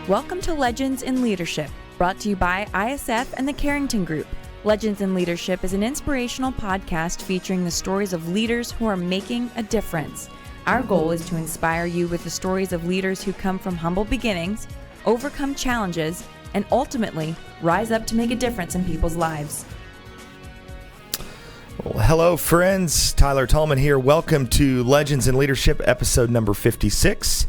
Welcome to Legends in Leadership, brought to you by ISF and the Carrington Group. Legends in Leadership is an inspirational podcast featuring the stories of leaders who are making a difference. Our goal is to inspire you with the stories of leaders who come from humble beginnings, overcome challenges, and ultimately rise up to make a difference in people's lives. Well, hello, friends. Tyler Tallman here. Welcome to Legends in Leadership, episode number 56.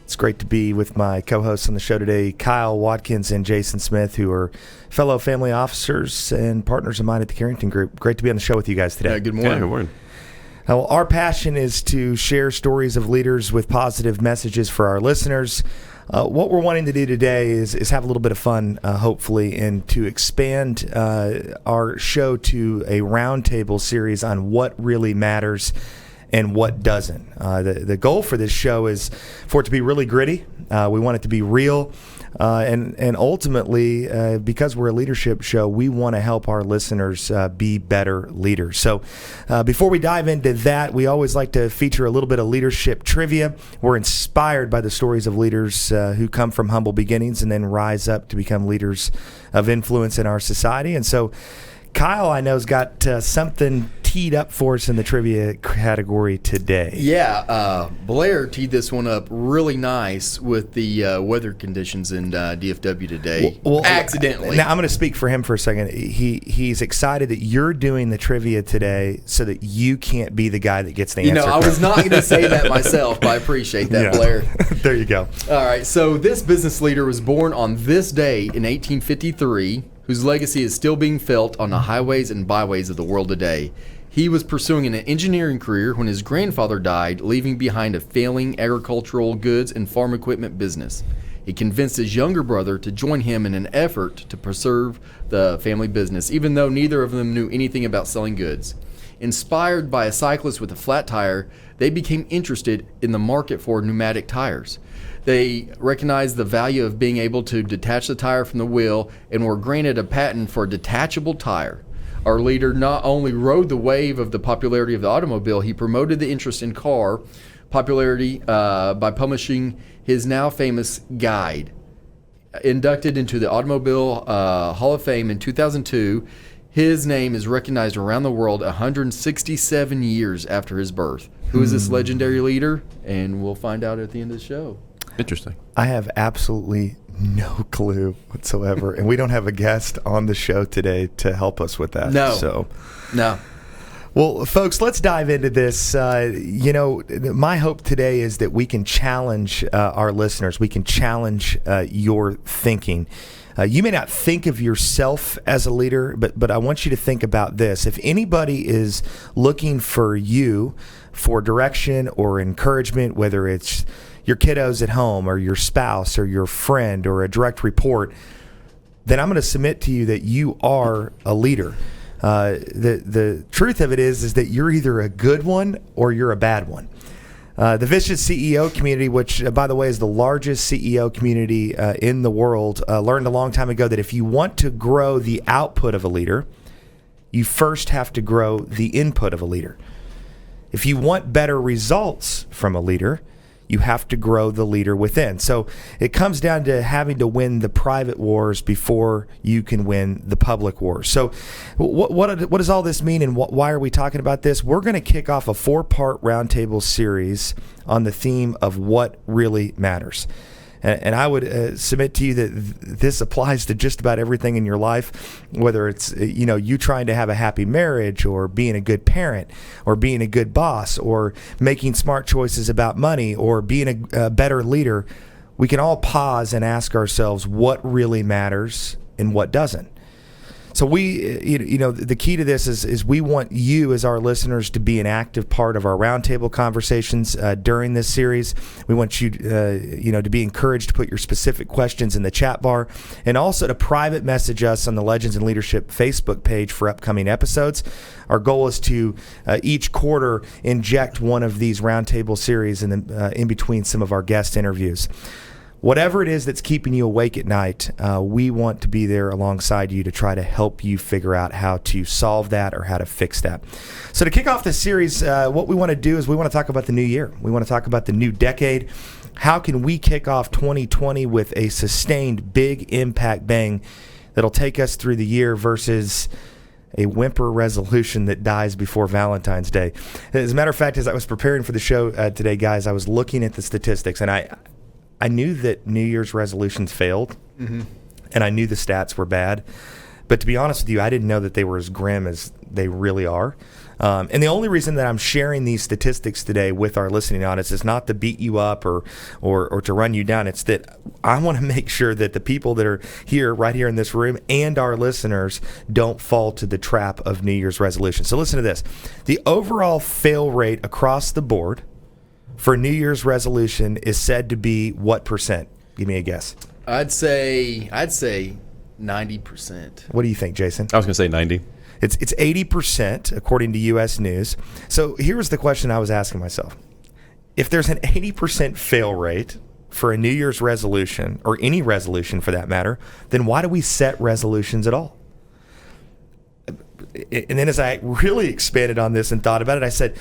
It's great to be with my co-hosts on the show today, Kyle Watkins and Jason Smith, who are fellow family officers and partners of mine at the Carrington Group. Great to be on the show with you guys today. Good morning. Yeah, good morning. Well, our passion is to share stories of leaders with positive messages for our listeners. What we're wanting to do today is have a little bit of fun, hopefully, and to expand our show to a roundtable series on what really matters and what doesn't. The goal for this show is for it to be really gritty. We want it to be real. And ultimately, because we're a leadership show, we want to help our listeners be better leaders. So before we dive into that, we always like to feature a little bit of leadership trivia. We're inspired by the stories of leaders who come from humble beginnings and then rise up to become leaders of influence in our society. And so Kyle, I know, has got something teed up for us in the trivia category today. Yeah, Blair teed this one up really nice with the weather conditions in DFW today. Well, accidentally. Now, I'm going to speak for him for a second. He's excited that you're doing the trivia today so that you can't be the guy that gets the answer. I was not going to say that myself, but I appreciate that, Blair. There you go. All right, so this business leader was born on this day in 1853, whose legacy is still being felt on the highways and byways of the world today. He was pursuing an engineering career when his grandfather died, leaving behind a failing agricultural goods and farm equipment business. He convinced his younger brother to join him in an effort to preserve the family business, even though neither of them knew anything about selling goods. Inspired by a cyclist with a flat tire, they became interested in the market for pneumatic tires. They recognized the value of being able to detach the tire from the wheel and were granted a patent for a detachable tire. Our leader not only rode the wave of the popularity of the automobile, he promoted the interest in car popularity by publishing his now famous guide. Inducted into the Automobile Hall of Fame in 2002, his name is recognized around the world 167 years after his birth. Who is this legendary leader? And we'll find out at the end of the show. Interesting. I have absolutely no clue whatsoever, and we don't have a guest on the show today to help us with that. No. Well, folks, let's dive into this. My hope today is that we can challenge our listeners. We can challenge your thinking. You may not think of yourself as a leader, but I want you to think about this. If anybody is looking for you for direction or encouragement, whether it's your kiddos at home or your spouse or your friend or a direct report, then I'm going to submit to you that you are a leader. The truth of it is that you're either a good one or you're a bad one. The Vicious CEO community, which, by the way, is the largest CEO community in the world, learned a long time ago that if you want to grow the output of a leader, you first have to grow the input of a leader. If you want better results from a leader, you have to grow the leader within. So it comes down to having to win the private wars before you can win the public wars. So what does all this mean, and why are we talking about this? We're going to kick off a 4-part roundtable series on the theme of what really matters. And I would submit to you that this applies to just about everything in your life, whether it's you trying to have a happy marriage, or being a good parent, or being a good boss, or making smart choices about money, or being a better leader. We can all pause and ask ourselves what really matters and what doesn't. So the key to this is we want you as our listeners to be an active part of our roundtable conversations during this series. We want you, to be encouraged to put your specific questions in the chat bar, and also to private message us on the Legends in Leadership Facebook page for upcoming episodes. Our goal is to each quarter inject one of these roundtable series in between some of our guest interviews. Whatever it is that's keeping you awake at night, we want to be there alongside you to try to help you figure out how to solve that or how to fix that. So to kick off this series, what we want to do is we want to talk about the new year. We want to talk about the new decade. How can we kick off 2020 with a sustained big impact bang that'll take us through the year versus a whimper resolution that dies before Valentine's Day? As a matter of fact, as I was preparing for the show today, guys, I was looking at the statistics, and I knew that New Year's resolutions failed, and I knew the stats were bad. But to be honest with you, I didn't know that they were as grim as they really are. And the only reason that I'm sharing these statistics today with our listening audience is not to beat you up or to run you down. It's that I want to make sure that the people that are right here in this room and our listeners don't fall to the trap of New Year's resolution. So listen to this. The overall fail rate across the board for New Year's resolution is said to be what percent? Give me a guess. I'd say 90%. What do you think, Jason? I was going to say 90. It's 80% according to U.S. News. So here's the question I was asking myself. If there's an 80% fail rate for a New Year's resolution, or any resolution for that matter, then why do we set resolutions at all? And then as I really expanded on this and thought about it, I said,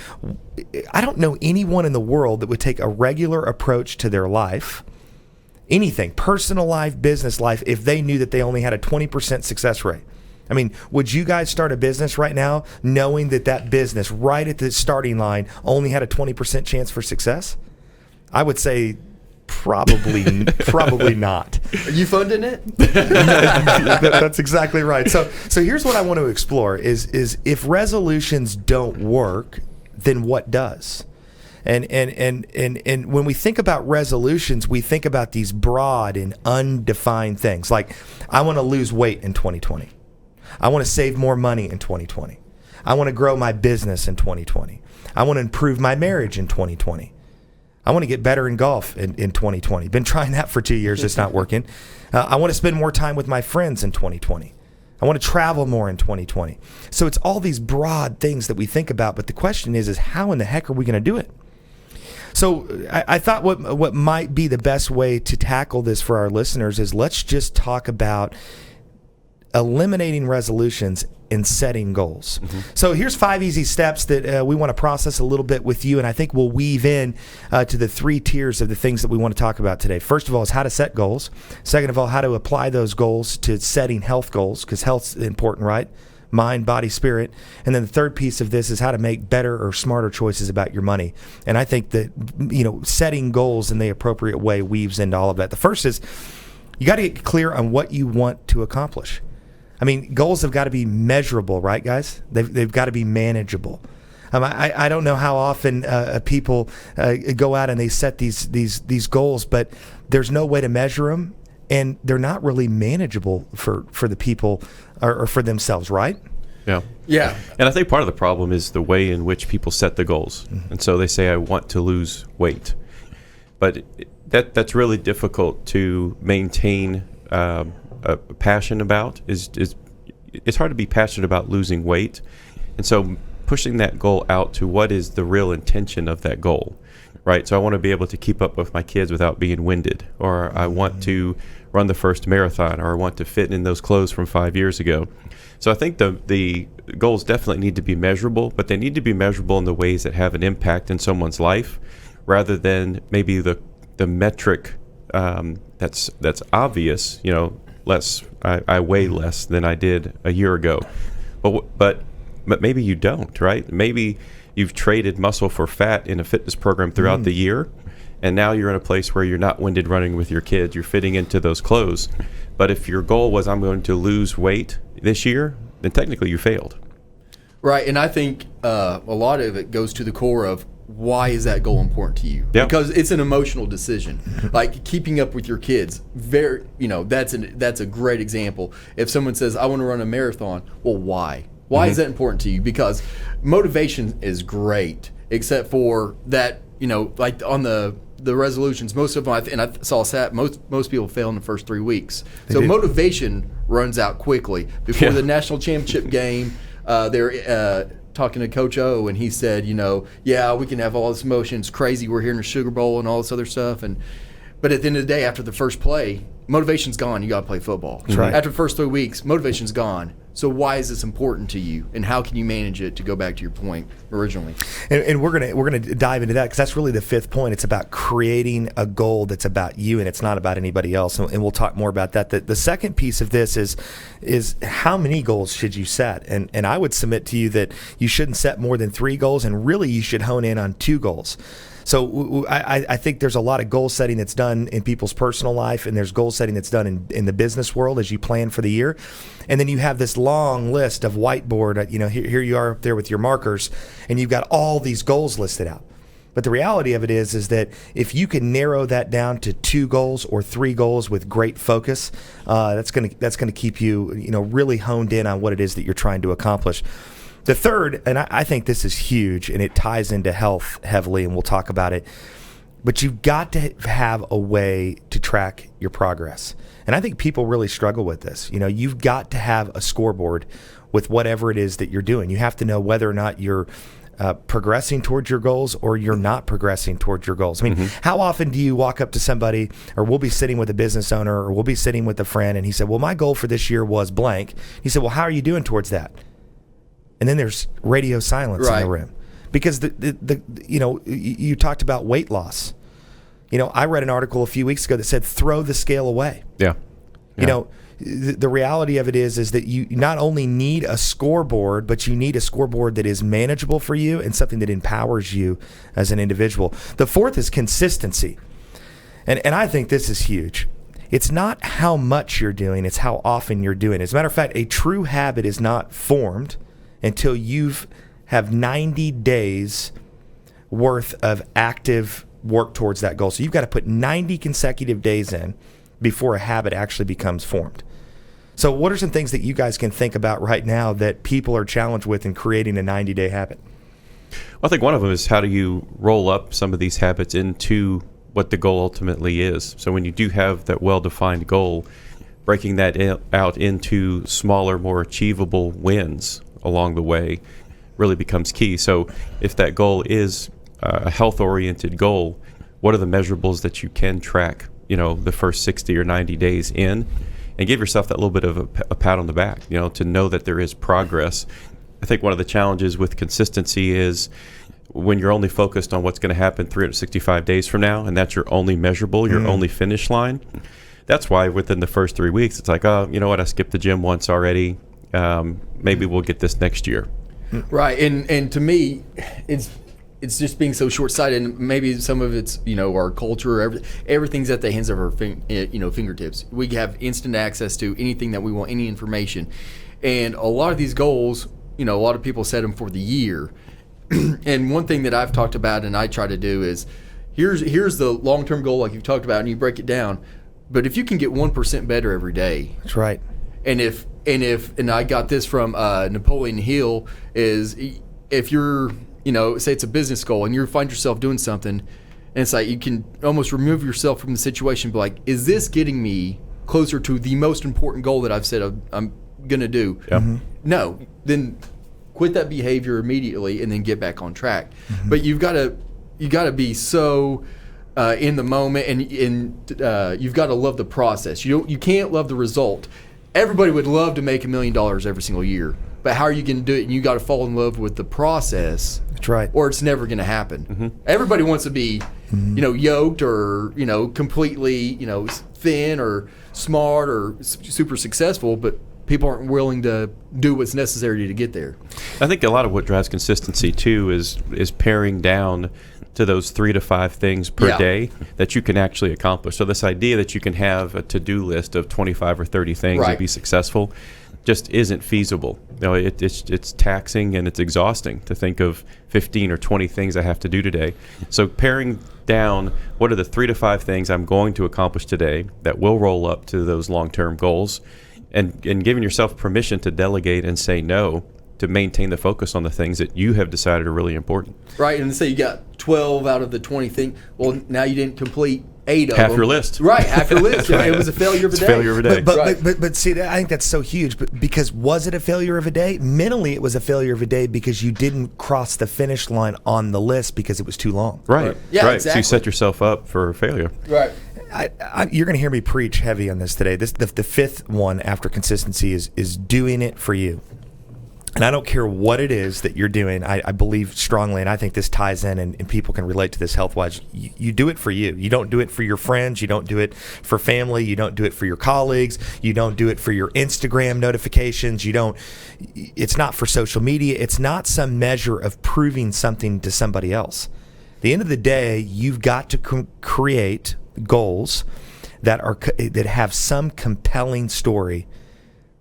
I don't know anyone in the world that would take a regular approach to their life, anything, personal life, business life, if they knew that they only had a 20% success rate. I mean, would you guys start a business right now knowing that business right at the starting line only had a 20% chance for success? I would say probably not. Are you funding it? That's exactly right. So here's what I want to explore is if resolutions don't work, then what does? And when we think about resolutions, we think about these broad and undefined things. Like, I want to lose weight in 2020. I want to save more money in 2020. I want to grow my business in 2020. I want to improve my marriage in 2020. I want to get better in golf in 2020. Been trying that for 2 years. It's not working. I want to spend more time with my friends in 2020. I want to travel more in 2020. So it's all these broad things that we think about, but the question is how in the heck are we going to do it? So I thought what might be the best way to tackle this for our listeners is let's just talk about eliminating resolutions and setting goals. So here's 5 easy steps that we want to process a little bit with you, and I think we'll weave in to the 3 tiers of the things that we want to talk about today. First of all is how to set goals. Second of all, how to apply those goals to setting health goals, because health's important, right? Mind, body, spirit. And then the third piece of this is how to make better or smarter choices about your money. And I think that, setting goals in the appropriate way weaves into all of that. The first is you got to get clear on what you want to accomplish. I mean, goals have got to be measurable, right, guys? They've got to be manageable. I don't know how often people go out and they set these goals, but there's no way to measure them, and they're not really manageable for the people or for themselves, right? Yeah. And I think part of the problem is the way in which people set the goals. And so they say, I want to lose weight. But that's really difficult to maintain a passion about. It's hard to be passionate about losing weight. And so pushing that goal out to what is the real intention of that goal, right? So I want to be able to keep up with my kids without being winded, or I want to run the first marathon, or I want to fit in those clothes from 5 years ago. So I think the goals definitely need to be measurable, but they need to be measurable in the ways that have an impact in someone's life, rather than maybe the metric that's obvious. I weigh less than I did a year ago, but maybe you don't, right? Maybe you've traded muscle for fat in a fitness program throughout the year, and now you're in a place where you're not winded running with your kids. You're fitting into those clothes. But if your goal was, I'm going to lose weight this year, then technically you failed. Right, and I think a lot of it goes to the core of why is that goal important to you? Yeah. Because it's an emotional decision. Like keeping up with your kids, that's a great example. If someone says, I want to run a marathon, well, why? Why is that important to you? Because motivation is great, except for that, like on the resolutions, most of them, and I saw a stat, most people fail in the first 3 weeks. So motivation runs out quickly. Before the national championship game, they're talking to Coach O, and he said, we can have all this emotion. It's crazy. We're here in the Sugar Bowl and all this other stuff. But at the end of the day, after the first play, motivation's gone. You got to play football. That's right. After the first 3 weeks, motivation's gone. So why is this important to you, and how can you manage it, to go back to your point originally? And we're gonna dive into that, because that's really the fifth point. It's about creating a goal that's about you, and it's not about anybody else. And we'll talk more about that. The second piece of this is how many goals should you set? And I would submit to you that you shouldn't set more than 3 goals, and really you should hone in on 2 goals. So I think there's a lot of goal setting that's done in people's personal life, and there's goal setting that's done in the business world as you plan for the year. And then you have this long list of whiteboard, here you are up there with your markers, and you've got all these goals listed out. But the reality of it is that if you can narrow that down to 2 goals or 3 goals with great focus, that's gonna keep you, really honed in on what it is that you're trying to accomplish. The third, and I think this is huge, and it ties into health heavily, and we'll talk about it, but you've got to have a way to track your progress. And I think people really struggle with this. You've got to have a scoreboard with whatever it is that you're doing. You have to know whether or not you're progressing towards your goals or you're not progressing towards your goals. I mean, how often do you walk up to somebody, or we'll be sitting with a business owner, or we'll be sitting with a friend, and he said, well, my goal for this year was blank. He said, well, how are you doing towards that? And then there's radio silence in the room, because you talked about weight loss. I read an article a few weeks ago that said throw the scale away. Yeah. The reality of it is that you not only need a scoreboard, but you need a scoreboard that is manageable for you and something that empowers you as an individual. The fourth is consistency, and I think this is huge. It's not how much you're doing; it's how often you're doing it. As a matter of fact, a true habit is not formed until you have 90 days worth of active work towards that goal. So you've got to put 90 consecutive days in before a habit actually becomes formed. So what are some things that you guys can think about right now that people are challenged with in creating a 90-day habit? Well, I think one of them is, how do you roll up some of these habits into what the goal ultimately is? So when you do have that well-defined goal, breaking that out into smaller, more achievable wins along the way really becomes key. So if that goal is a health-oriented goal, what are the measurables that you can track, the first 60 or 90 days in, and give yourself that little bit of a pat on the back, to know that there is progress. I think one of the challenges with consistency is when you're only focused on what's going to happen 365 days from now, and that's your only measurable, your only finish line. That's why within the first 3 weeks, it's like, oh, you know what, I skipped the gym once already. Maybe we'll get this next year. Right, and to me, it's just being so short-sighted, and maybe some of it's our culture. Everything's at the hands of our fingertips. We have instant access to anything that we want, any information, and a lot of these goals, a lot of people set them for the year. And one thing that I've talked about and I try to do is, here's the long-term goal, like you've talked about, and you break it down. But if you can get 1% better every day, that's right. And I got this from Napoleon Hill, is if you're, say it's a business goal and you find yourself doing something, and it's like you can almost remove yourself from the situation, be like, is this getting me closer to the most important goal that I've said I'm going to do? Yeah. No, then quit that behavior immediately and then get back on track. But you've got to be so in the moment, and you've got to love the process. You can't love the result. Everybody would love to make $1 million every single year, but how are you going to do it? And you got to fall in love with the process. That's right. Or it's never going to happen. Everybody wants to be, yoked or completely, thin or smart or super successful, but people aren't willing to do what's necessary to get there. I think a lot of what drives consistency too is paring down to those 3 to 5 things per day that you can actually accomplish. So this idea that you can have a to-do list of 25 or 30 things and be successful, just isn't feasible. It's taxing and it's exhausting to think of 15 or 20 things I have to do today. So paring down, what are the 3 to 5 things I'm going to accomplish today that will roll up to those long-term goals, and giving yourself permission to delegate and say no to maintain the focus on the things that you have decided are really important. Right, and say you got 12 out of the 20 things. Well, now you didn't complete 8 of them. Half your list. Right, half your list. Right. It was a failure of a day. Failure of a day. But see, I think that's so huge. But because was it a failure of a day? Mentally, it was a failure of a day because you didn't cross the finish line on the list because it was too long. Right. Yeah, right. exactly. So you set yourself up for failure. Right. You're going to hear me preach heavy on this today. The fifth one after consistency is doing it for you. And I don't care what it is that you're doing. I believe strongly, and I think this ties in, and people can relate to this health-wise. You do it for you. You don't do it for your friends. You don't do it for family. You don't do it for your colleagues. You don't do it for your Instagram notifications. It's not for social media. It's not some measure of proving something to somebody else. At the end of the day, you've got to create goals that have some compelling story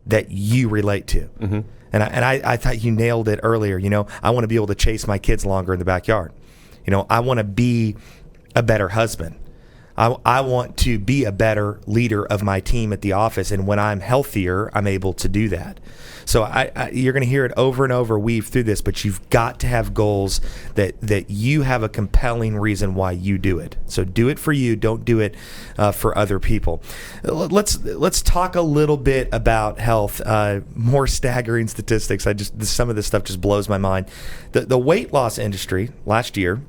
that you relate to. Mm-hmm. And I thought you nailed it earlier. I want to be able to chase my kids longer in the backyard. I want to be a better husband. I want to be a better leader of my team at the office. And when I'm healthier, I'm able to do that. So you're going to hear it over and over, weave through this, but you've got to have goals that you have a compelling reason why you do it. So do it for you. Don't do it for other people. Let's talk a little bit about health. More staggering statistics. Some of this stuff just blows my mind. The weight loss industry last year.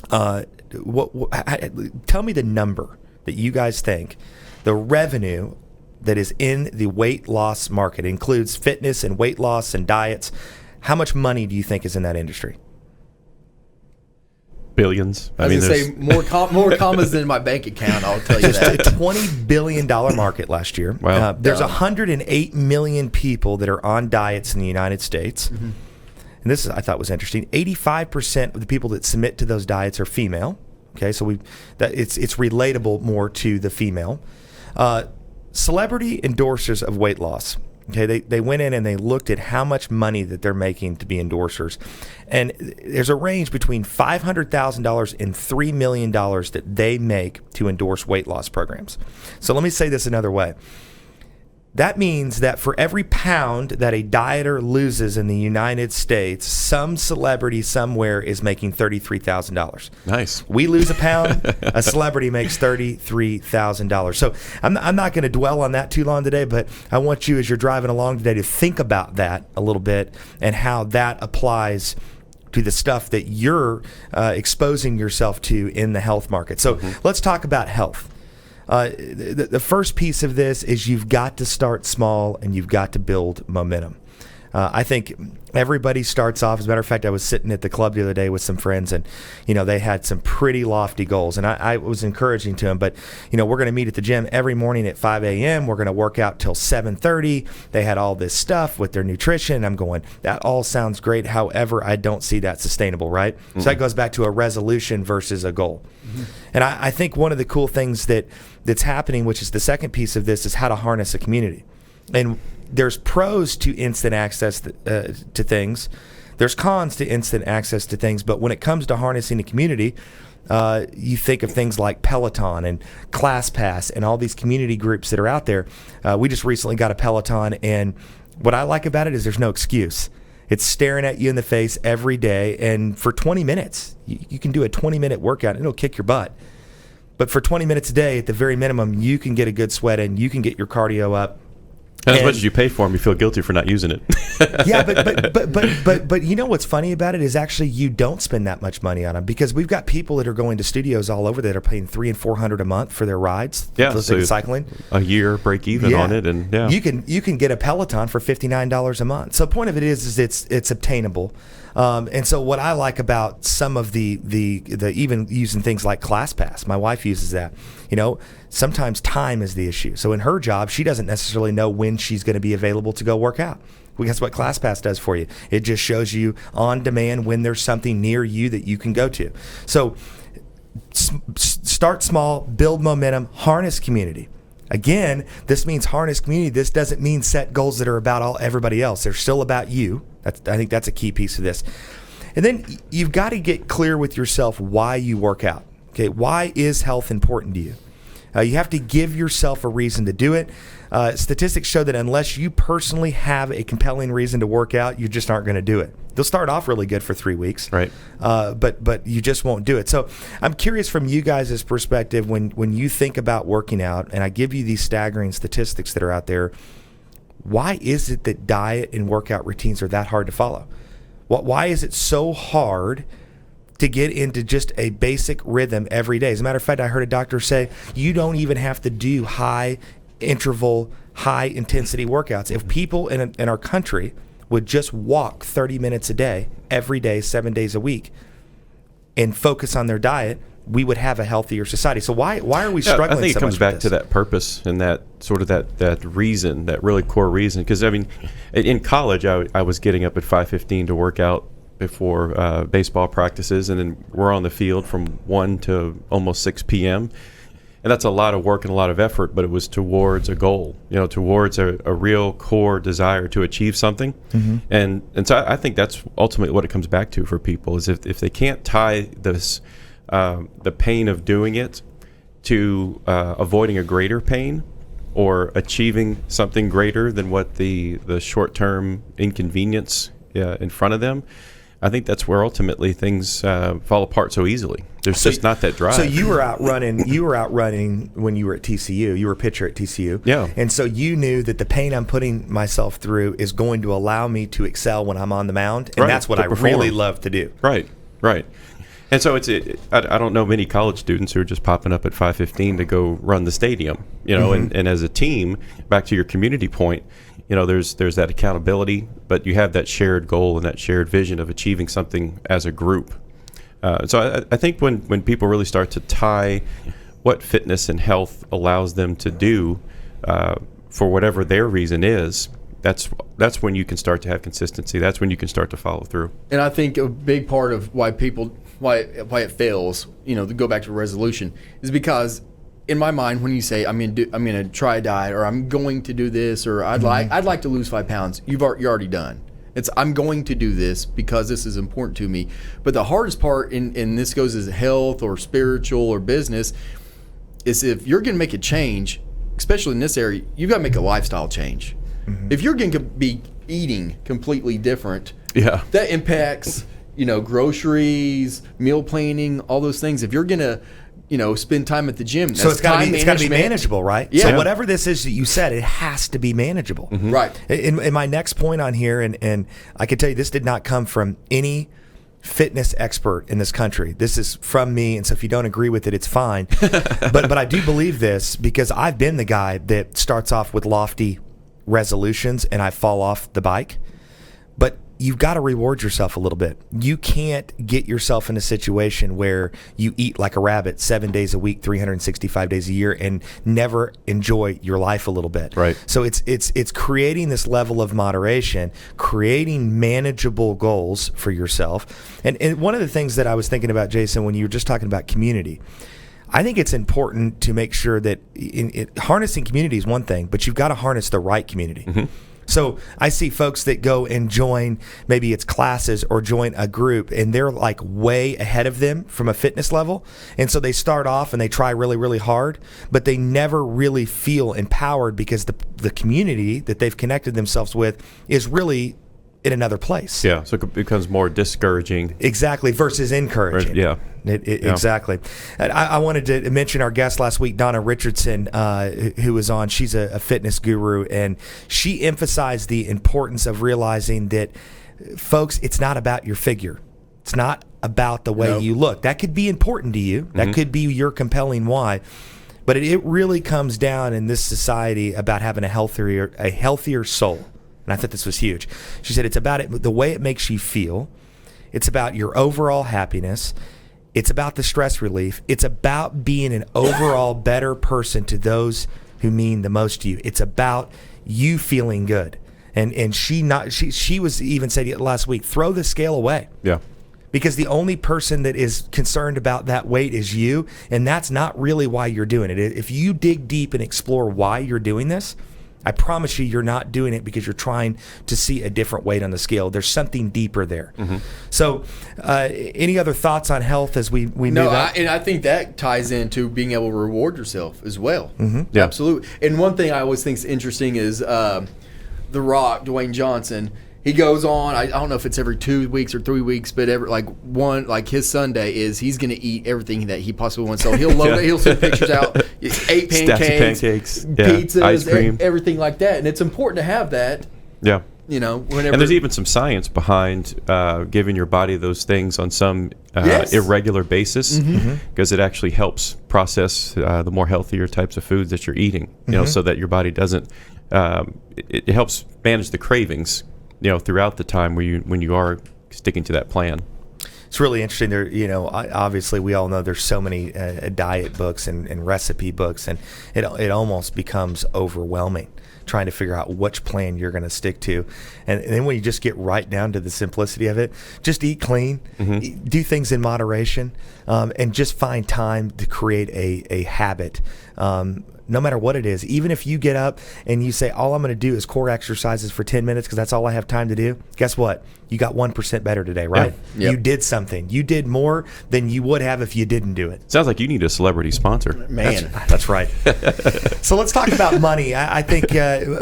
Tell me the number that you guys think the revenue that is in the weight loss market, includes fitness and weight loss and diets. How much money do you think is in that industry? Billions. I was going to say more commas than my bank account, I'll tell you that. Just a $20 billion market last year. Wow. There's 108 million people that are on diets in the United States. Mm-hmm. And this I thought was interesting. 85% of the people that submit to those diets are female. Okay, so it's relatable more to the female. Celebrity endorsers of weight loss. Okay, they went in and they looked at how much money that they're making to be endorsers, and there's a range between $500,000 and $3 million that they make to endorse weight loss programs. So let me say this another way. That means that for every pound that a dieter loses in the United States, some celebrity somewhere is making $33,000. Nice. We lose a pound, a celebrity makes $33,000. So I'm not going to dwell on that too long today, but I want you, as you're driving along today, to think about that a little bit and how that applies to the stuff that you're exposing yourself to in the health market. So let's talk about health. The first piece of this is you've got to start small and you've got to build momentum. I think everybody starts off. As a matter of fact, I was sitting at the club the other day with some friends, and they had some pretty lofty goals, and I was encouraging to them. But we're going to meet at the gym every morning at 5 a.m. We're going to work out till 7:30. They had all this stuff with their nutrition. And I'm going, that all sounds great. However, I don't see that sustainable, right? Mm-hmm. So that goes back to a resolution versus a goal. Mm-hmm. And I think one of the cool things that's happening, which is the second piece of this, is how to harness a community. And there's pros to instant access to things. There's cons to instant access to things. But when it comes to harnessing a community, you think of things like Peloton and ClassPass and all these community groups that are out there. We just recently got a Peloton, and what I like about it is there's no excuse. It's staring at you in the face every day, and for 20 minutes, you can do a 20-minute workout, and it'll kick your butt. But for 20 minutes a day, at the very minimum, you can get a good sweat in, you can get your cardio up. And as much as you pay for them, you feel guilty for not using it. Yeah, but you know what's funny about it is actually you don't spend that much money on them, because we've got people that are going to studios all over that are paying $300 and $400 a month for their rides. Yeah, so cycling, a year break even on it, and you can get a Peloton for $59 a month. So the point of it is it's obtainable. And so what I like about some of the even using things like ClassPass, my wife uses that. Sometimes time is the issue. So in her job, she doesn't necessarily know when she's going to be available to go work out. Well, guess what ClassPass does for you? It just shows you on demand when there's something near you that you can go to. So start small, build momentum, harness community. Again, this means harness community. This doesn't mean set goals that are about everybody else. They're still about you. I think that's a key piece of this. And then you've got to get clear with yourself why you work out. Okay, why is health important to you? You have to give yourself a reason to do it. Statistics show that unless you personally have a compelling reason to work out, you just aren't going to do it. They'll start off really good for 3 weeks, right? But you just won't do it. So I'm curious from you guys' perspective, when you think about working out, and I give you these staggering statistics that are out there, why is it that diet and workout routines are that hard to follow? Why is it so hard to get into just a basic rhythm every day? As a matter of fact, I heard a doctor say you don't even have to do high interval, high intensity workouts. If people in our country would just walk 30 minutes a day, every day, 7 days a week, and focus on their diet, we would have a healthier society. So why are we struggling so much? I think it comes back to that purpose and that sort of that reason, that really core reason. Because, I mean, in college, I was getting up at 5:15 to work out before baseball practices, and then we're on the field from 1 to almost 6 p.m., and that's a lot of work and a lot of effort, but it was towards a goal, towards a real core desire to achieve something. Mm-hmm. And so I think that's ultimately what it comes back to for people, is if they can't tie this the pain of doing it to avoiding a greater pain or achieving something greater than what the short-term inconvenience in front of them, I think that's where ultimately things fall apart so easily. There's just not that drive. So you were out running when you were at TCU. You were a pitcher at TCU. Yeah. And so you knew that the pain I'm putting myself through is going to allow me to excel when I'm on the mound, and that's what I really love to do. Right. And so I don't know many college students who are just popping up at 5:15 to go run the stadium, mm-hmm. and as a team, back to your community point, there's that accountability, but you have that shared goal and that shared vision of achieving something as a group. So I think when people really start to tie what fitness and health allows them to do for whatever their reason is, that's when you can start to have consistency. That's when you can start to follow through. And I think a big part of why it fails, to go back to resolution, is because in my mind, when you say I'm going to try a diet, or I'm going to do this, or I'd like to lose 5 pounds, you're already done. It's I'm going to do this because this is important to me. But the hardest part, and this goes as health or spiritual or business, is if you're going to make a change, especially in this area, you've got to make a lifestyle change. Mm-hmm. If you're going to be eating completely different, that impacts groceries, meal planning, all those things. If you're going to spend time at the gym, so it's got to be manageable, right? Yeah. So whatever this is that you said, it has to be manageable, mm-hmm. Right? In my next point on here, and I can tell you this did not come from any fitness expert in this country. This is from me, and so if you don't agree with it, it's fine. but I do believe this because I've been the guy that starts off with lofty resolutions and I fall off the bike. But you've got to reward yourself a little bit. You can't get yourself in a situation where you eat like a rabbit 7 days a week, 365 days a year, and never enjoy your life a little bit. Right. So it's creating this level of moderation, creating manageable goals for yourself. And one of the things that I was thinking about, Jason, when you were just talking about community, I think it's important to make sure that harnessing community is one thing, but you've got to harness the right community. Mm-hmm. So I see folks that go and join, maybe it's classes or join a group, and they're like way ahead of them from a fitness level. And so they start off and they try really, really hard, but they never really feel empowered because the community that they've connected themselves with is really in another place. Yeah, so it becomes more discouraging. Exactly, versus encouraging. Yeah. Yeah. Exactly. And I wanted to mention our guest last week, Donna Richardson, who was on. She's a fitness guru, and she emphasized the importance of realizing that, folks, it's not about your figure. It's not about the way you look. That could be important to you. That could be your compelling why. But it really comes down in this society about having a healthier soul. And I thought this was huge. She said it's about the way it makes you feel. It's about your overall happiness. It's about the stress relief. It's about being an overall better person to those who mean the most to you. It's about you feeling good. And she was even said last week, throw the scale away. Yeah. because the only person that is concerned about that weight is you, and that's not really why you're doing it. If you dig deep and explore why you're doing this, I promise you're not doing it because you're trying to see a different weight on the scale. There's something deeper there. So any other thoughts on health as we move on? And I think that ties into being able to reward yourself as well. Yeah. Absolutely. And one thing I always think is interesting is The Rock, Dwayne Johnson. He goes on. I don't know if it's every 2 weeks or 3 weeks, but his Sunday is he's going to eat everything that he possibly wants. So he'll load it. He'll send pictures out, 8 pancakes, pizzas, ice cream, everything like that. And it's important to have that. Yeah. Whenever. And there's even some science behind giving your body those things on some irregular basis, because it actually helps process the more healthier types of foods that you're eating. So that your body doesn't. It helps manage the cravings. Throughout the time when you are sticking to that plan. It's really interesting. There, obviously we all know there's so many diet books and recipe books, and it almost becomes overwhelming trying to figure out which plan you're going to stick to. And then when you just get right down to the simplicity of it, just eat clean, do things in moderation, and just find time to create a habit. No matter what it is, even if you get up and you say, all I'm going to do is core exercises for 10 minutes because that's all I have time to do, guess what? You got 1% better today, right? Yeah. Yep. You did something. You did more than you would have if you didn't do it. Sounds like you need a celebrity sponsor. Man. That's right. So let's talk about money. I think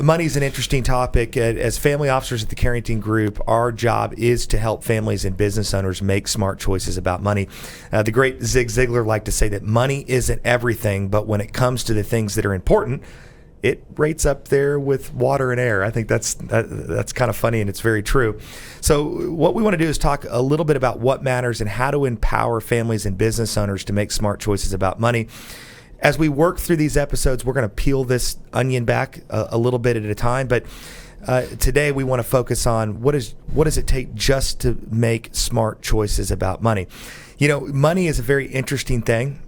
money is an interesting topic. As family officers at the Carrington Group, our job is to help families and business owners make smart choices about money. The great Zig Ziglar liked to say that money isn't everything, but when it comes to the things that are important, it rates up there with water and air. I think that's kind of funny, and it's very true. So what we want to do is talk a little bit about what matters and how to empower families and business owners to make smart choices about money. As we work through these episodes, we're going to peel this onion back a little bit at a time, but today we want to focus on what does it take just to make smart choices about money. Money is a very interesting thing.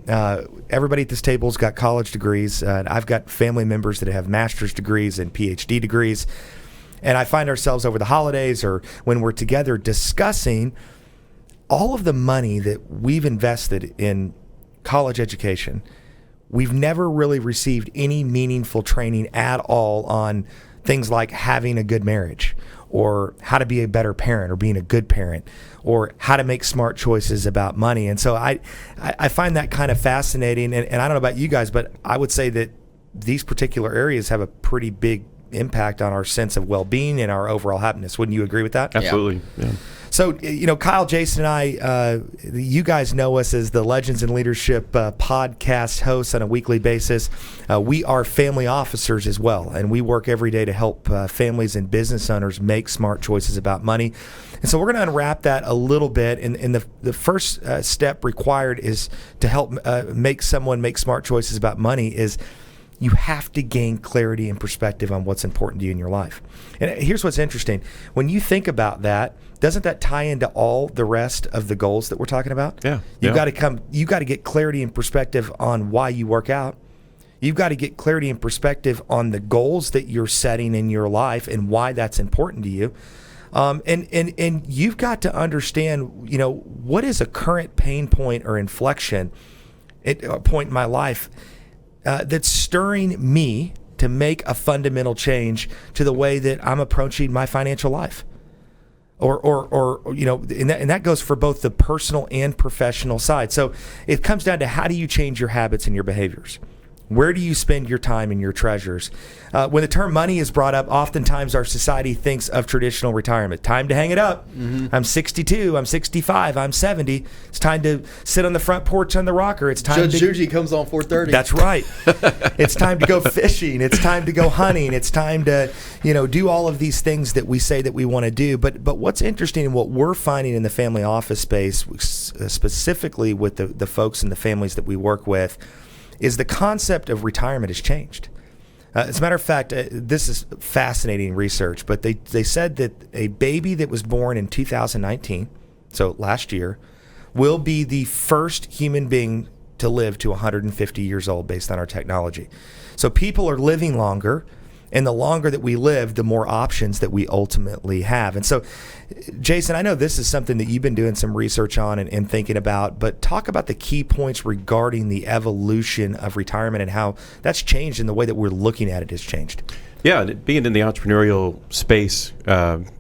Everybody at this table's got college degrees. I've got family members that have master's degrees and PhD degrees. And I find ourselves over the holidays or when we're together discussing all of the money that we've invested in college education. We've never really received any meaningful training at all on things like having a good marriage, or how to be a better parent or being a good parent, or how to make smart choices about money. And so I find that kind of fascinating. And I don't know about you guys, but I would say that these particular areas have a pretty big impact on our sense of well-being and our overall happiness. Wouldn't you agree with that? Absolutely. Yeah. So, Kyle, Jason, and I, you guys know us as the Legends in Leadership podcast hosts on a weekly basis. We are family officers as well, and we work every day to help families and business owners make smart choices about money. And so we're going to unwrap that a little bit. And the first step required is to help make someone make smart choices about money is you have to gain clarity and perspective on what's important to you in your life. And here's what's interesting. When you think about that, doesn't that tie into all the rest of the goals that we're talking about? Yeah. You got to get clarity and perspective on why you work out. You've got to get clarity and perspective on the goals that you're setting in your life and why that's important to you. And you've got to understand, what is a current pain point or inflection at a point in my life that's stirring me to make a fundamental change to the way that I'm approaching my financial life. And that goes for both the personal and professional side. So it comes down to how do you change your habits and your behaviors? Where do you spend your time and your treasures? When the term money is brought up, oftentimes our society thinks of traditional retirement. Time to hang it up. I'm 62, I'm 65, I'm 70. It's time to sit on the front porch on the rocker. It's time Judge Judy comes on 4:30. That's right. It's time to go fishing. It's time to go hunting. It's time to, do all of these things that we say that we want to do. But what's interesting and what we're finding in the family office space, specifically with the folks and the families that we work with, is the concept of retirement has changed. As a matter of fact, this is fascinating research, but they said that a baby that was born in 2019, so last year, will be the first human being to live to 150 years old based on our technology. So people are living longer, And the longer that we live, the more options that we ultimately have. And so, Jason, I know this is something that you've been doing some research on and thinking about, but talk about the key points regarding the evolution of retirement and how that's changed and the way that we're looking at it has changed. Yeah, being in the entrepreneurial space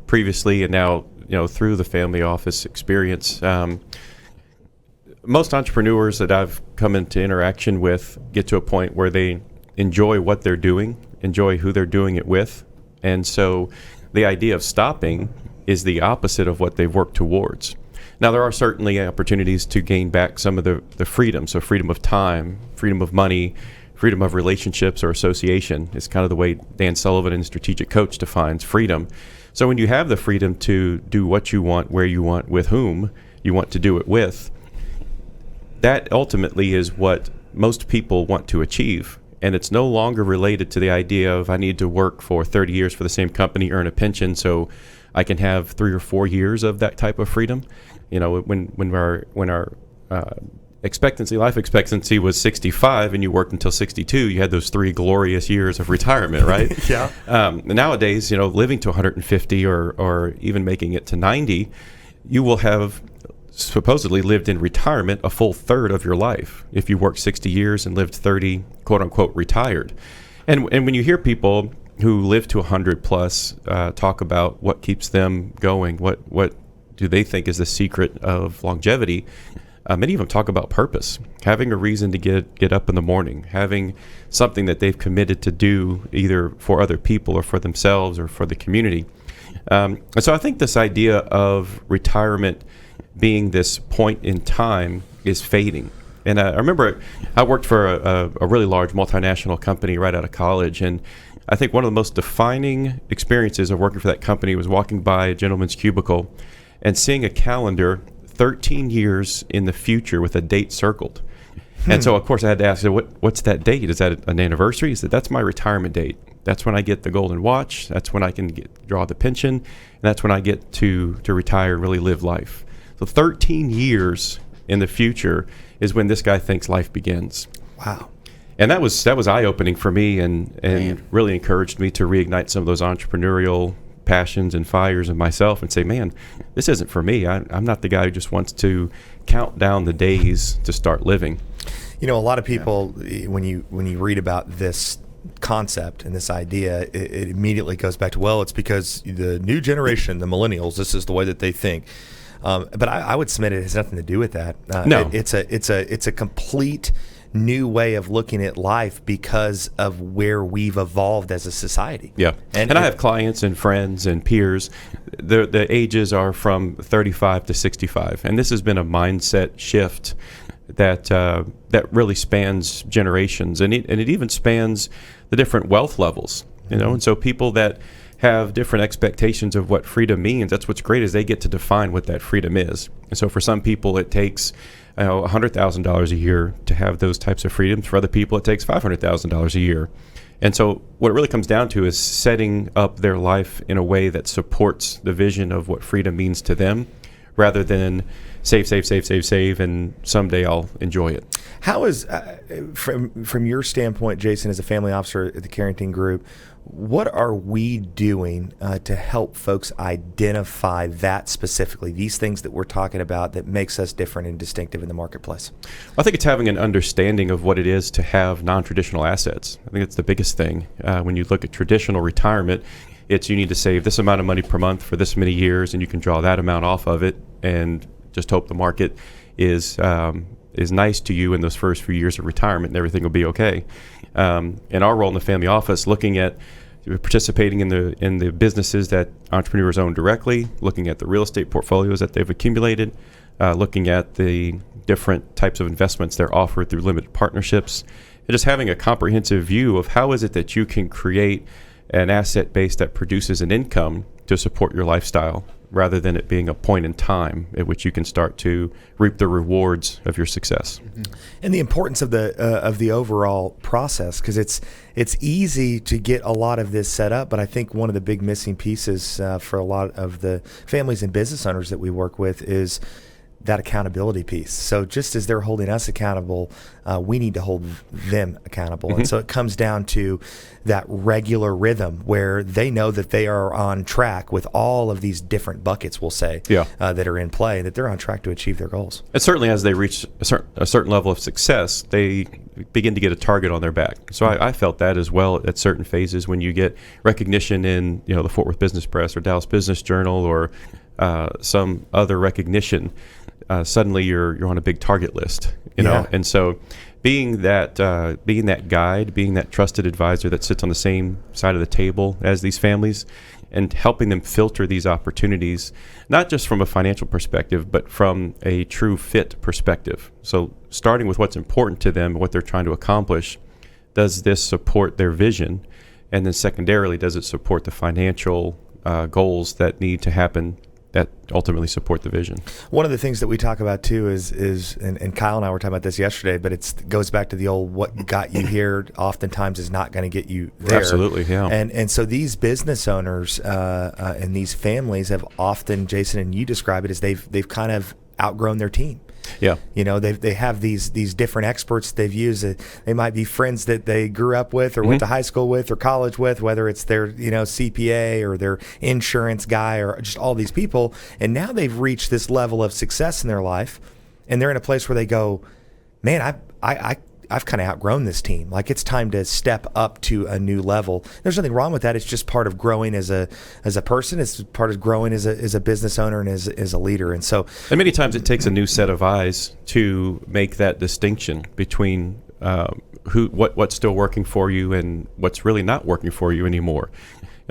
previously and now, through the family office experience, most entrepreneurs that I've come into interaction with get to a point where they enjoy what they're doing, enjoy who they're doing it with. And so the idea of stopping is the opposite of what they've worked towards. Now, there are certainly opportunities to gain back some of the freedom. So freedom of time, freedom of money, freedom of relationships or association is kind of the way Dan Sullivan in Strategic Coach defines freedom. So when you have the freedom to do what you want, where you want, with whom you want to do it with, that ultimately is what most people want to achieve. And it's no longer related to the idea of I need to work for 30 years for the same company, earn a pension so I can have 3 or 4 years of that type of freedom. When our life expectancy was 65 and you worked until 62, you had those 3 glorious years of retirement, right? Yeah. Nowadays, living to 150 or even making it to 90, you will have supposedly lived in retirement a full third of your life if you worked 60 years and lived 30, quote unquote, retired. And when you hear people who live to 100 plus talk about what keeps them going, what do they think is the secret of longevity, many of them talk about purpose, having a reason to get up in the morning, having something that they've committed to do either for other people or for themselves or for the community. And so I think this idea of retirement being this point in time is fading. And I remember I worked for a really large multinational company right out of college, and I think one of the most defining experiences of working for that company was walking by a gentleman's cubicle and seeing a calendar 13 years in the future with a date circled. And so, of course, I had to ask, what's that date? Is that an anniversary? He said, that's my retirement date. That's when I get the golden watch. That's when I can draw the pension. And that's when I get to retire and really live life. So 13 years in the future is when this guy thinks life begins. Wow. And that was eye-opening for me and really encouraged me to reignite some of those entrepreneurial passions and fires in myself and say, man, this isn't for me. I'm not the guy who just wants to count down the days to start living. A lot of people, when you read about this concept and this idea, it immediately goes back to, well, it's because the new generation, the millennials, this is the way that they think. But I would submit it has nothing to do with that. No, it's a complete new way of looking at life because of where we've evolved as a society. Yeah, and I have clients and friends and peers. The ages are from 35 to 65, and this has been a mindset shift that really spans generations, and it even spans the different wealth levels. And so people that have different expectations of what freedom means. That's what's great is they get to define what that freedom is. And so for some people, it takes $100,000 a year to have those types of freedoms. For other people, it takes $500,000 a year. And so what it really comes down to is setting up their life in a way that supports the vision of what freedom means to them, rather than save, and someday I'll enjoy it. How is, from your standpoint, Jason, as a family officer at the Carrington Group, what are we doing to help folks identify that specifically, these things that we're talking about that makes us different and distinctive in the marketplace? I think it's having an understanding of what it is to have non-traditional assets. I think it's the biggest thing. When you look at traditional retirement, it's you need to save this amount of money per month for this many years, and you can draw that amount off of it and just hope the market is nice to you in those first few years of retirement and everything will be okay. In our role in the family office, looking at participating in the businesses that entrepreneurs own directly, looking at the real estate portfolios that they've accumulated, looking at the different types of investments they're offered through limited partnerships, and just having a comprehensive view of how is it that you can create an asset base that produces an income to support your lifestyle, rather than it being a point in time at which you can start to reap the rewards of your success. And the importance of the overall process, because it's easy to get a lot of this set up, but I think one of the big missing pieces for a lot of the families and business owners that we work with is that accountability piece. So just as they're holding us accountable, we need to hold them accountable. And so it comes down to that regular rhythm where they know that they are on track with all of these different buckets, we'll say, that are in play, that they're on track to achieve their goals. And certainly as they reach a certain level of success, they begin to get a target on their back. So I felt that as well at certain phases when you get recognition in the Fort Worth Business Press or Dallas Business Journal or some other recognition. Suddenly you're on a big target list, know, and so being that guide, being that trusted advisor that sits on the same side of the table as these families, and helping them filter these opportunities, not just from a financial perspective, but from a true fit perspective. So starting with what's important to them, what they're trying to accomplish, does this support their vision, and then secondarily, does it support the financial goals that need to happen that ultimately support the vision. One of the things that we talk about too is and Kyle and I were talking about this yesterday, but it goes back to the old what got you here oftentimes is not going to get you there. Absolutely, yeah. And so these business owners and these families have often, Jason, and you describe it as they've kind of outgrown their team. Yeah. They have these different experts they've used. They might be friends that they grew up with or went to high school with or college with, whether it's their, CPA or their insurance guy or just all these people. And now they've reached this level of success in their life, and they're in a place where they go, man, I've kind of outgrown this team. Like, it's time to step up to a new level. There's nothing wrong with that. It's just part of growing as a person. It's part of growing as a business owner and as a leader. And many times it takes a new set of eyes to make that distinction between what's still working for you and what's really not working for you anymore.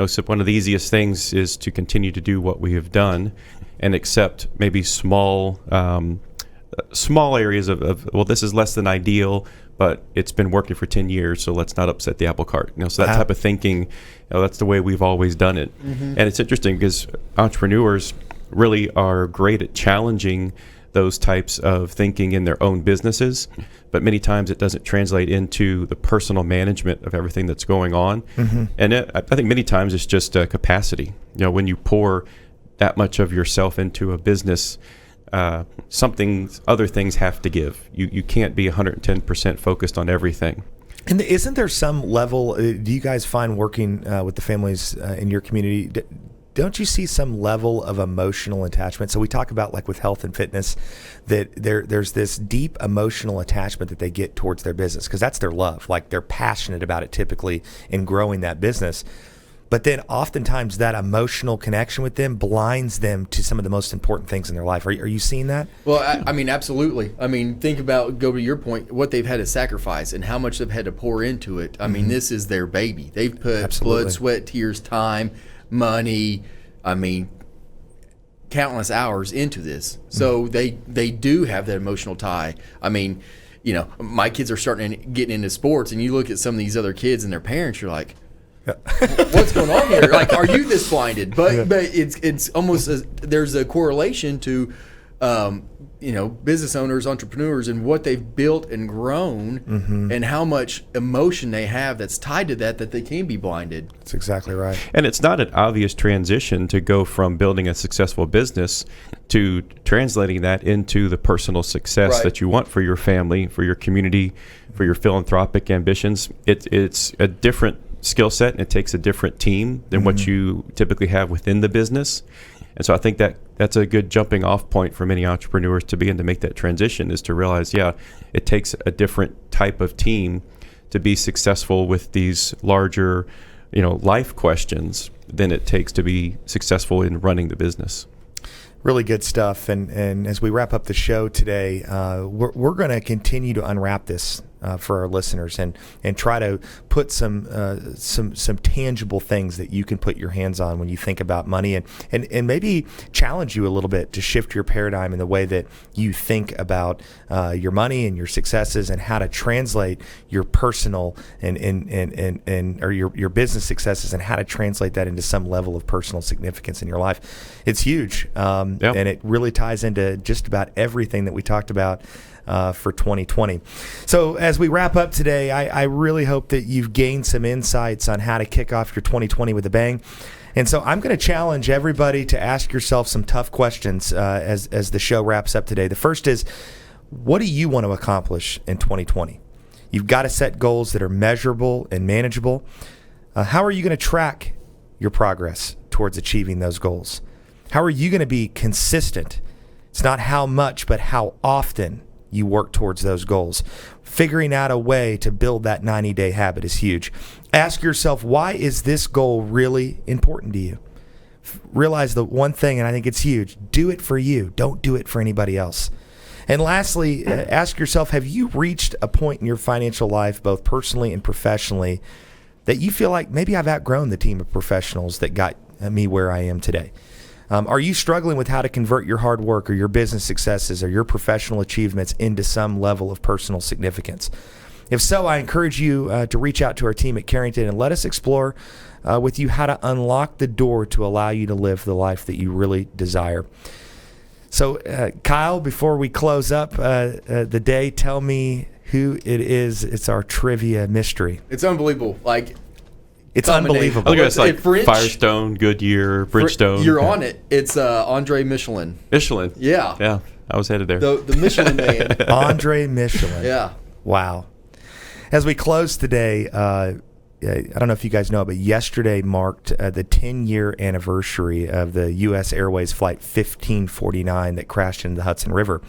So one of the easiest things is to continue to do what we have done and accept maybe small areas of well, this is less than ideal, but it's been working for 10 years, so let's not upset the apple cart. So that type of thinking, that's the way we've always done it. And it's interesting because entrepreneurs really are great at challenging those types of thinking in their own businesses, but many times it doesn't translate into the personal management of everything that's going on. And I think many times it's just capacity. When you pour that much of yourself into a business, other things have to give. You can't be 110% focused on everything. And isn't there some level, do you guys find working with the families in your community, don't you see some level of emotional attachment? So we talk about, like with health and fitness, that there's this deep emotional attachment that they get towards their business because that's their love. Like, they're passionate about it typically in growing that business. But then oftentimes that emotional connection with them blinds them to some of the most important things in their life. Are you seeing that? Well, I mean, absolutely. I mean, go to your point, what they've had to sacrifice and how much they've had to pour into it. I mean, this is their baby. They've put blood, sweat, tears, time, money, countless hours into this. So they do have that emotional tie. I mean, my kids are getting into sports, and you look at some of these other kids and their parents, you're like, what's going on here? Like, are you this blinded? But it's almost there's a correlation to business owners, entrepreneurs, and what they've built and grown, and how much emotion they have that's tied to that they can be blinded. That's exactly right. And it's not an obvious transition to go from building a successful business to translating that into the personal success that you want for your family, for your community, for your philanthropic ambitions. It's a different skill set, and it takes a different team than what you typically have within the business. And so I think that's a good jumping off point for many entrepreneurs to begin to make that transition, is to realize, it takes a different type of team to be successful with these larger, life questions than it takes to be successful in running the business. Really good stuff. And as we wrap up the show today, we're going to continue to unwrap this for our listeners and try to put some tangible things that you can put your hands on when you think about money, and maybe challenge you a little bit to shift your paradigm in the way that you think about your money and your successes, and how to translate your personal or your business successes, and how to translate that into some level of personal significance in your life. It's huge. And it really ties into just about everything that we talked about for 2020. So as we wrap up today, I really hope that you've gained some insights on how to kick off your 2020 with a bang. And so I'm going to challenge everybody to ask yourself some tough questions as the show wraps up today. The first is, what do you want to accomplish in 2020? You've got to set goals that are measurable and manageable. How are you going to track your progress towards achieving those goals? How are you going to be consistent? It's not how much, but how often you work towards those goals. Figuring out a way to build that 90-day habit is huge. Ask yourself, why is this goal really important to you? Realize the one thing, and I think it's huge, do it for you. Don't do it for anybody else. And lastly, ask yourself, have you reached a point in your financial life, both personally and professionally, that you feel like maybe I've outgrown the team of professionals that got me where I am today? Are you struggling with how to convert your hard work or your business successes or your professional achievements into some level of personal significance? If so, I encourage you to reach out to our team at Carrington and let us explore with you how to unlock the door to allow you to live the life that you really desire. So, Kyle, before we close up the day, tell me who it is. It's our trivia mystery. It's unbelievable. It's unbelievable. Look at us, like French, Firestone, Goodyear, Bridgestone. You're on it. It's Andre Michelin. Michelin. Yeah. Yeah, I was headed there. The Michelin man. Andre Michelin. Yeah. Wow. As we close today, I don't know if you guys know, but yesterday marked the 10-year anniversary of the U.S. Airways Flight 1549 that crashed into the Hudson River.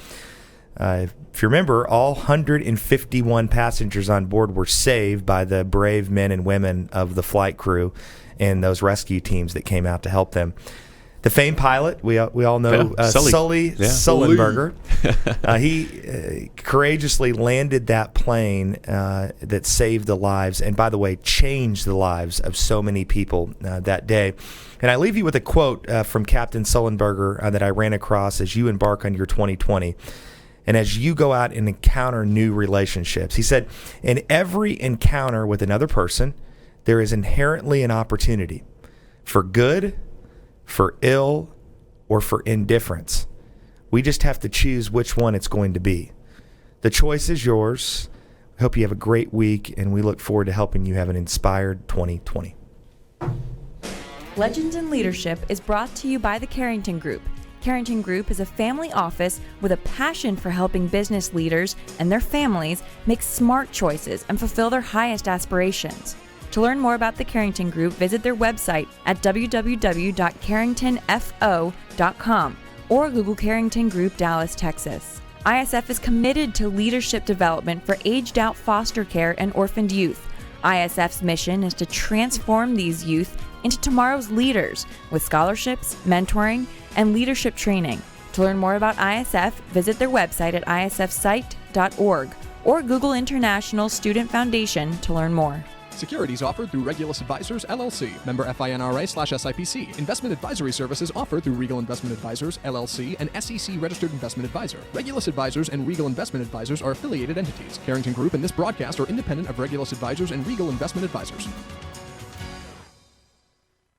If you remember, all 151 passengers on board were saved by the brave men and women of the flight crew and those rescue teams that came out to help them. The famed pilot, we all know, Sully Sullenberger. He courageously landed that plane that saved the lives, and by the way, changed the lives of so many people that day. And I leave you with a quote from Captain Sullenberger that I ran across as you embark on your 2020. And as you go out and encounter new relationships, he said, in every encounter with another person, there is inherently an opportunity for good, for ill, or for indifference. We just have to choose which one it's going to be. The choice is yours. I hope you have a great week, and we look forward to helping you have an inspired 2020. Legends in Leadership is brought to you by the Carrington Group. Carrington Group is a family office with a passion for helping business leaders and their families make smart choices and fulfill their highest aspirations. To learn more about the Carrington Group, visit their website at www.carringtonfo.com or Google Carrington Group, Dallas, Texas. ISF is committed to leadership development for aged-out foster care and orphaned youth. ISF's mission is to transform these youth into tomorrow's leaders with scholarships, mentoring, and leadership training. To learn more about ISF, visit their website at isfsite.org or Google International Student Foundation to learn more. Securities offered through Regulus Advisors, LLC, member FINRA/SIPC. Investment advisory services offered through Regal Investment Advisors, LLC, an SEC-registered investment advisor. Regulus Advisors and Regal Investment Advisors are affiliated entities. Carrington Group and this broadcast are independent of Regulus Advisors and Regal Investment Advisors.